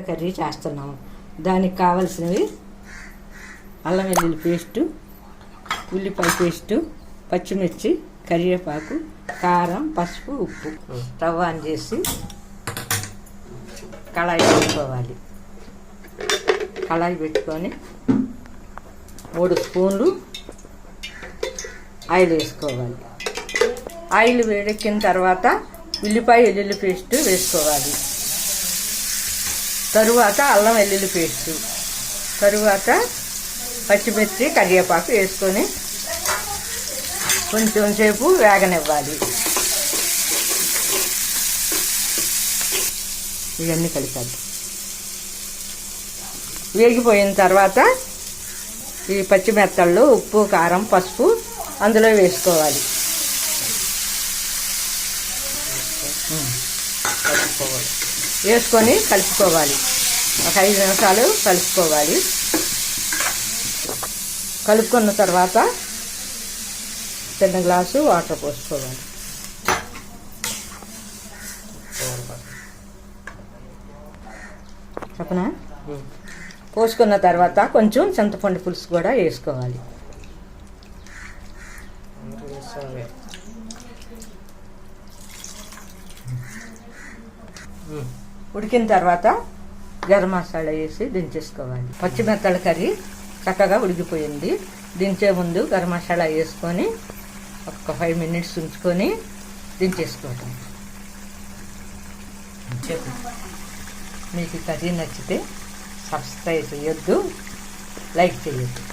Curry చేస్తున్నాము. దానికి కావలసినవి అల్లం వెల్లుల్లి పేస్టు, ఉల్లిపాయ పేస్టు, పచ్చిమిర్చి, కరివేపాకు, కారం, పసుపు, ఉప్పు. స్టవ్ ఆన్ చేసి కళాయి పెట్టుకోవాలి. కళాయి పెట్టుకొని 3 స్పూన్లు ఆయిల్ వేసుకోవాలి. ఆయిల్ వేడెక్కిన తర్వాత ఉల్లిపాయ వెల్లుల్లి పేస్టు వేసుకోవాలి. తరువాత అల్లం వెల్లుల్లి పేస్టు, తరువాత పచ్చిమిర్చి, కరివేపాకు వేసుకొని కొంచెం సేపు వేగనివ్వాలి. ఇవన్నీ కలిపాలి. వేగిపోయిన తర్వాత ఈ పచ్చిమిరపకాయలు, ఉప్పు, కారం, పసుపు అందులో వేసుకోవాలి. వేసుకొని కలుపుకోవాలి. ఒక 5 నిమిషాలు కలుపుకోవాలి. కలుపుకున్న తర్వాత చిన్న గ్లాసు వాటర్ పోసుకోవాలి. చెప్పనా? పోసుకున్న తర్వాత కొంచెం చింతపండు పులుసు కూడా వేసుకోవాలి. ఉడికిన తర్వాత గరం మసాలా వేసి దించేసుకోవాలి. పచ్చిమిరపకాయల కర్రీ చక్కగా ఉడికిపోయింది. దించే ముందు గరం మసాలా వేసుకొని ఒక 5 మినిట్స్ ఉంచుకొని దించేసుకోవటం. మీకు కర్రీ నచ్చితే సబ్స్క్రైబ్ చేయొద్దు, లైక్ చేయొద్దు.